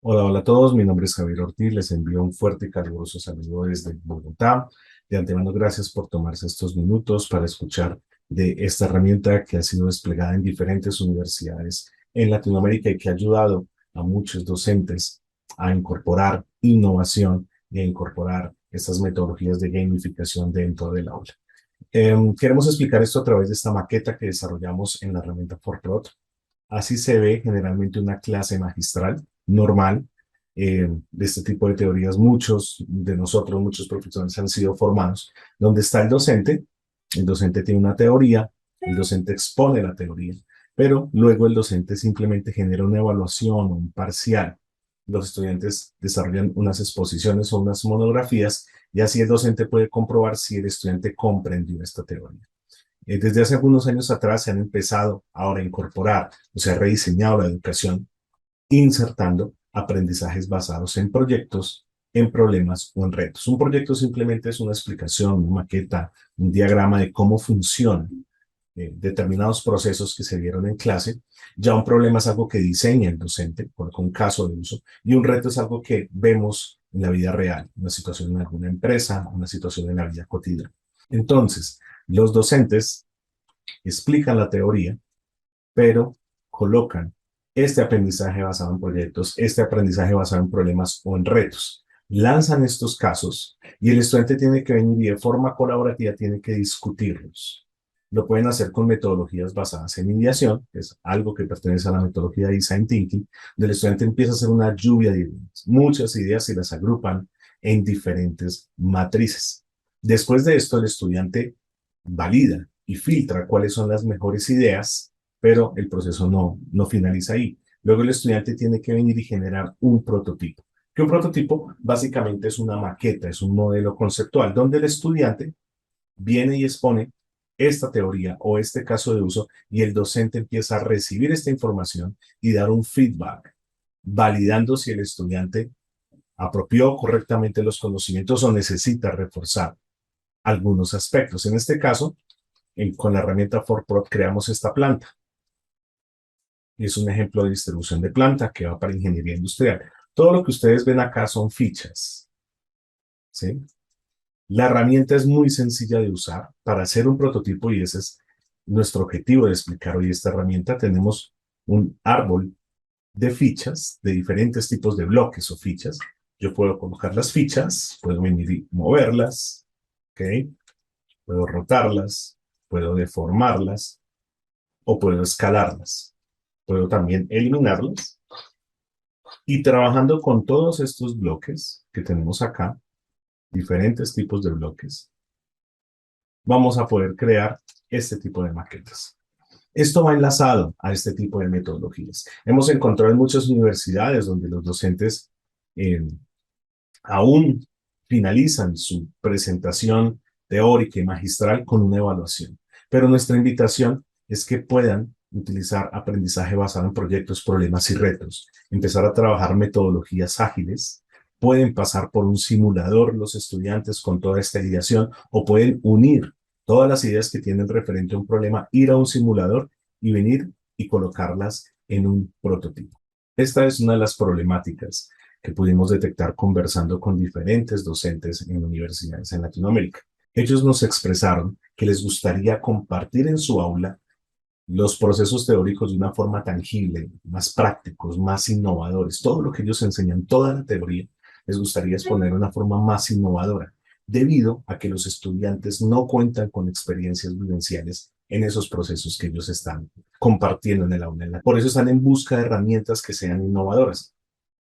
Hola, hola a todos. Mi nombre es Javier Ortiz. Les envío un fuerte y caluroso saludo desde Bogotá. De antemano, gracias por tomarse estos minutos para escuchar de esta herramienta que ha sido desplegada en diferentes universidades en Latinoamérica y que ha ayudado a muchos docentes a incorporar innovación y a incorporar estas metodologías de gamificación dentro del aula. Queremos explicar esto a través de esta maqueta que desarrollamos en la herramienta ForProt. Así se ve generalmente una clase magistral normal de este tipo de teorías. Muchos de nosotros, muchos profesores han sido formados, donde está el docente tiene una teoría, el docente expone la teoría, pero luego el docente simplemente genera una evaluación o un parcial. Los estudiantes desarrollan unas exposiciones o unas monografías y así el docente puede comprobar si el estudiante comprendió esta teoría. Desde hace algunos años atrás se han empezado ahora a incorporar, o sea, rediseñado la educación, insertando aprendizajes basados en proyectos, en problemas o en retos. Un proyecto simplemente es una explicación, una maqueta, un diagrama de cómo funcionan determinados procesos que se dieron en clase. Ya un problema es algo que diseña el docente con un caso de uso y un reto es algo que vemos en la vida real, una situación en alguna empresa, una situación en la vida cotidiana. Entonces, los docentes explican la teoría, pero colocan este aprendizaje basado en proyectos, este aprendizaje basado en problemas o en retos. Lanzan estos casos y el estudiante tiene que venir y de forma colaborativa tiene que discutirlos. Lo pueden hacer con metodologías basadas en ideación, que es algo que pertenece a la metodología de Design Thinking, donde el estudiante empieza a hacer una lluvia de ideas, muchas ideas y las agrupan en diferentes matrices. Después de esto, el estudiante valida y filtra cuáles son las mejores ideas, pero el proceso no finaliza ahí. Luego el estudiante tiene que venir y generar un prototipo. Que un prototipo básicamente es una maqueta, es un modelo conceptual, donde el estudiante viene y expone esta teoría o este caso de uso y el docente empieza a recibir esta información y dar un feedback, validando si el estudiante apropió correctamente los conocimientos o necesita reforzar algunos aspectos. En este caso, con la herramienta ForProt creamos esta planta. Y es un ejemplo de distribución de planta que va para ingeniería industrial. Todo lo que ustedes ven acá son fichas, ¿sí? La herramienta es muy sencilla de usar para hacer un prototipo y ese es nuestro objetivo de explicar hoy esta herramienta. Tenemos un árbol de fichas, de diferentes tipos de bloques o fichas. Yo puedo colocar las fichas, puedo venir y moverlas, ¿ok? Puedo rotarlas, puedo deformarlas o puedo escalarlas. Puedo también eliminarlas y trabajando con todos estos bloques que tenemos acá, diferentes tipos de bloques, vamos a poder crear este tipo de maquetas. Esto va enlazado a este tipo de metodologías. Hemos encontrado en muchas universidades donde los docentes eh, aún finalizan su presentación teórica y magistral con una evaluación. Pero nuestra invitación es que puedan utilizar aprendizaje basado en proyectos, problemas y retos, empezar a trabajar metodologías ágiles, pueden pasar por un simulador los estudiantes con toda esta ideación o pueden unir todas las ideas que tienen referente a un problema, ir a un simulador y venir y colocarlas en un prototipo. Esta es una de las problemáticas que pudimos detectar conversando con diferentes docentes en universidades en Latinoamérica. Ellos nos expresaron que les gustaría compartir en su aula los procesos teóricos de una forma tangible, más prácticos, más innovadores. Todo lo que ellos enseñan, toda la teoría, les gustaría exponer de una forma más innovadora, debido a que los estudiantes no cuentan con experiencias vivenciales en esos procesos que ellos están compartiendo en el aula. Por eso están en busca de herramientas que sean innovadoras.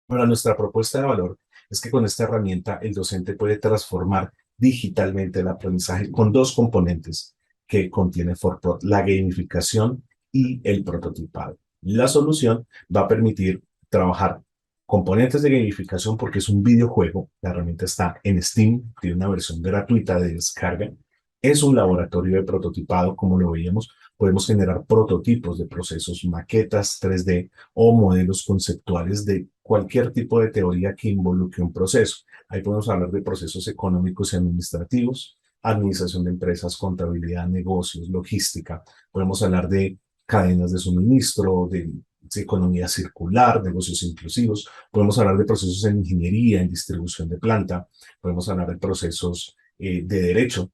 Ahora, nuestra propuesta de valor es que con esta herramienta el docente puede transformar digitalmente el aprendizaje con dos componentes que contiene ForProt, la gamificación y el prototipado. La solución va a permitir trabajar componentes de gamificación porque es un videojuego, la herramienta está en Steam, tiene una versión gratuita de descarga, es un laboratorio de prototipado, como lo veíamos, podemos generar prototipos de procesos, maquetas 3D o modelos conceptuales de cualquier tipo de teoría que involucre un proceso. Ahí podemos hablar de procesos económicos y administrativos, administración de empresas, contabilidad, negocios, logística. Podemos hablar de cadenas de suministro, de economía circular, negocios inclusivos, podemos hablar de procesos en ingeniería, en distribución de planta, podemos hablar de procesos de derecho.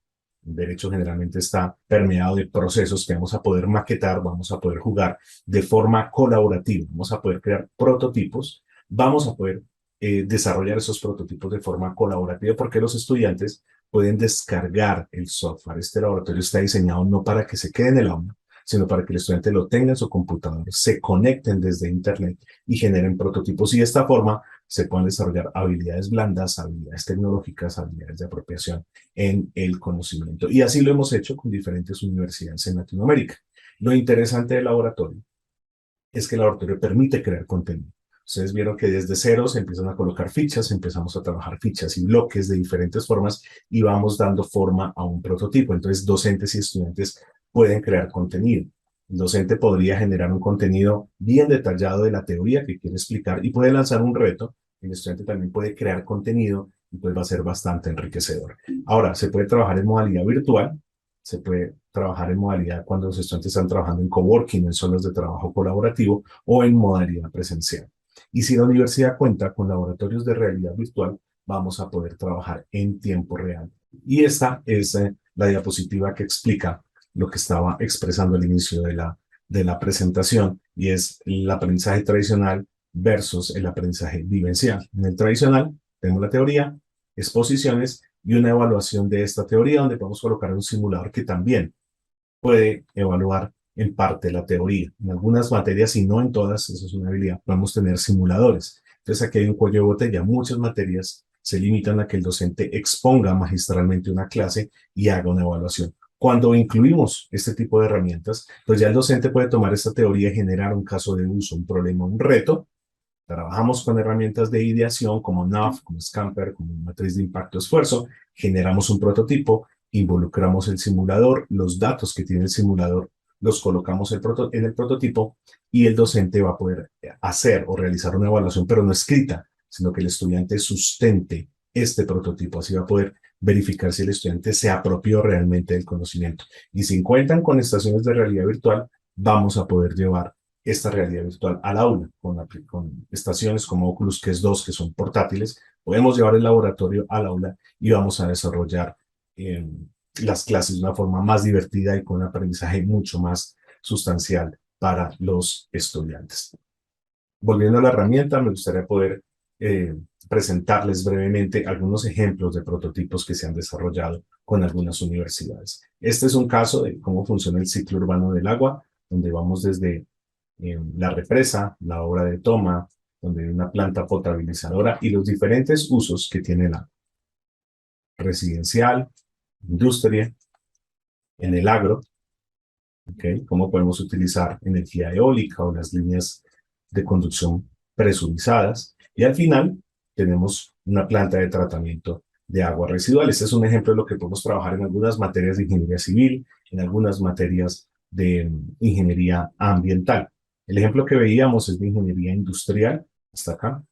El derecho generalmente está permeado de procesos que vamos a poder maquetar, vamos a poder jugar de forma colaborativa, vamos a poder crear prototipos, vamos a poder desarrollar esos prototipos de forma colaborativa porque los estudiantes pueden descargar el software. Este laboratorio está diseñado no para que se quede en el aula, sino para que el estudiante lo tenga en su computador, se conecten desde Internet y generen prototipos y de esta forma se puedan desarrollar habilidades blandas, habilidades tecnológicas, habilidades de apropiación en el conocimiento. Y así lo hemos hecho con diferentes universidades en Latinoamérica. Lo interesante del laboratorio es que el laboratorio permite crear contenido. Ustedes vieron que desde cero se empiezan a colocar fichas, empezamos a trabajar fichas y bloques de diferentes formas y vamos dando forma a un prototipo. Entonces, docentes y estudiantes pueden crear contenido. El docente podría generar un contenido bien detallado de la teoría que quiere explicar y puede lanzar un reto. El estudiante también puede crear contenido y pues va a ser bastante enriquecedor. Ahora, se puede trabajar en modalidad virtual, se puede trabajar en modalidad cuando los estudiantes están trabajando en coworking, en zonas de trabajo colaborativo o en modalidad presencial. Y si la universidad cuenta con laboratorios de realidad virtual, vamos a poder trabajar en tiempo real. Y esta es la diapositiva que explica lo que estaba expresando al inicio de la presentación, y es el aprendizaje tradicional versus el aprendizaje vivencial. En el tradicional tenemos la teoría, exposiciones y una evaluación de esta teoría donde podemos colocar un simulador que también puede evaluar en parte la teoría. En algunas materias y no en todas, eso es una habilidad, podemos tener simuladores. Entonces aquí hay un cuello de botella. Muchas materias se limitan a que el docente exponga magistralmente una clase y haga una evaluación. Cuando incluimos este tipo de herramientas, pues ya el docente puede tomar esta teoría y generar un caso de uso, un problema, un reto. Trabajamos con herramientas de ideación como NAF, como Scamper, como matriz de impacto-esfuerzo, generamos un prototipo, involucramos el simulador, los datos que tiene el simulador los colocamos en el prototipo y el docente va a poder hacer o realizar una evaluación, pero no escrita, sino que el estudiante sustente este prototipo. Así va a poder verificar si el estudiante se apropió realmente del conocimiento. Y si cuentan con estaciones de realidad virtual, vamos a poder llevar esta realidad virtual al aula con estaciones como Oculus Quest 2 que son portátiles. Podemos llevar el laboratorio al aula y vamos a desarrollar las clases de una forma más divertida y con un aprendizaje mucho más sustancial para los estudiantes. Volviendo a la herramienta, me gustaría poder presentarles brevemente algunos ejemplos de prototipos que se han desarrollado con algunas universidades. Este es un caso de cómo funciona el ciclo urbano del agua, donde vamos desde la represa, la obra de toma, donde hay una planta potabilizadora y los diferentes usos que tiene la residencial, industria, en el agro, ¿okay? Cómo podemos utilizar energía eólica o las líneas de conducción presurizadas. Y al final tenemos una planta de tratamiento de aguas residuales. Este es un ejemplo de lo que podemos trabajar en algunas materias de ingeniería civil, en algunas materias de ingeniería ambiental. El ejemplo que veíamos es de ingeniería industrial, hasta acá.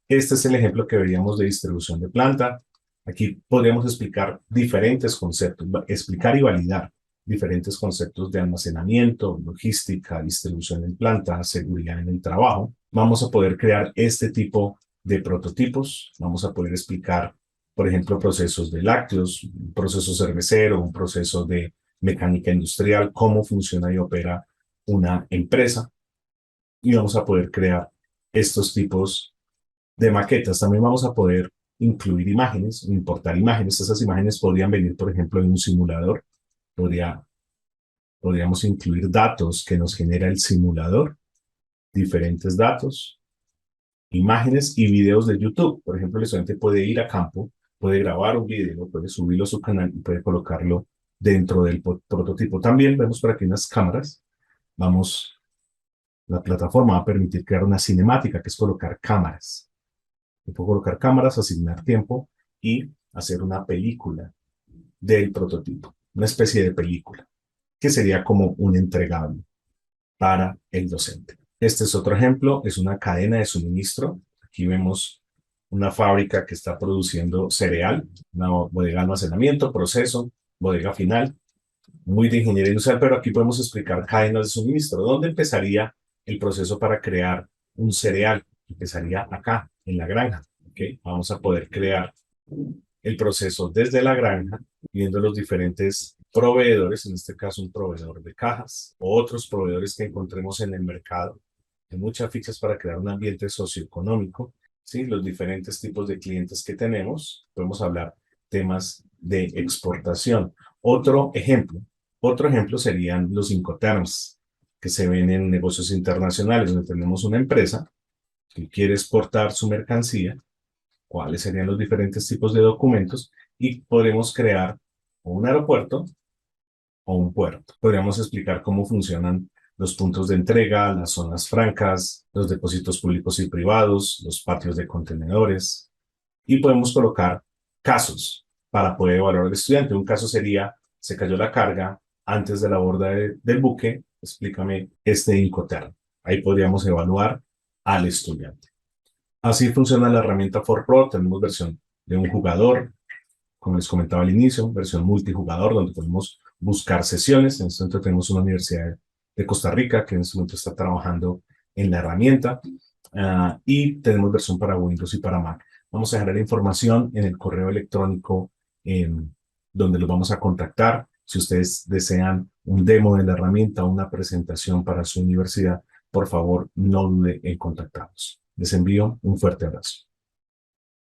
Este es el ejemplo que veíamos de distribución de planta. Aquí podríamos explicar diferentes conceptos, explicar y validar diferentes conceptos de almacenamiento, logística, distribución en planta, seguridad en el trabajo. Vamos a poder crear este tipo de prototipos. Vamos a poder explicar, por ejemplo, procesos de lácteos, un proceso cervecero, un proceso de mecánica industrial, cómo funciona y opera una empresa. Y vamos a poder crear estos tipos de maquetas. También vamos a poder incluir imágenes, importar imágenes. Esas imágenes podrían venir, por ejemplo, en un simulador. Podríamos incluir datos que nos genera el simulador, diferentes datos, imágenes y videos de YouTube. Por ejemplo, el estudiante puede ir a campo, puede grabar un video, puede subirlo a su canal y puede colocarlo dentro del prototipo. También vemos por aquí unas cámaras. La plataforma va a permitir crear una cinemática, que es colocar cámaras. Puedo colocar cámaras, asignar tiempo y hacer una película del prototipo, una especie de película, que sería como un entregable para el docente. Este es otro ejemplo, es una cadena de suministro. Aquí vemos una fábrica que está produciendo cereal, una bodega de almacenamiento, proceso, bodega final, muy de ingeniería industrial, pero aquí podemos explicar cadenas de suministro. ¿Dónde empezaría el proceso para crear un cereal. Empezaría acá, en la granja. ¿Okay? Vamos a poder crear el proceso desde la granja, viendo los diferentes proveedores, en este caso un proveedor de cajas, o otros proveedores que encontremos en el mercado. Hay muchas fichas para crear un ambiente socioeconómico, ¿sí? Los diferentes tipos de clientes que tenemos. Podemos hablar temas de exportación. Otro ejemplo serían los Incoterms, que se ven en negocios internacionales, donde tenemos una empresa que quiere exportar su mercancía, cuáles serían los diferentes tipos de documentos y podremos crear un aeropuerto o un puerto. Podríamos explicar cómo funcionan los puntos de entrega, las zonas francas, los depósitos públicos y privados, los patios de contenedores y podemos colocar casos para poder evaluar al estudiante. Un caso sería, se cayó la carga antes de la borda del buque, explícame este Incoterm. Ahí podríamos evaluar al estudiante. Así funciona la herramienta ForPro. Tenemos versión de un jugador, como les comentaba al inicio, versión multijugador, donde podemos buscar sesiones. En este momento tenemos una universidad de Costa Rica que en este momento está trabajando en la herramienta. Y tenemos versión para Windows y para Mac. Vamos a dejar la información en el correo electrónico donde los vamos a contactar. Si ustedes desean un demo de la herramienta o una presentación para su universidad, por favor, no dude en contactarnos. Les envío un fuerte abrazo.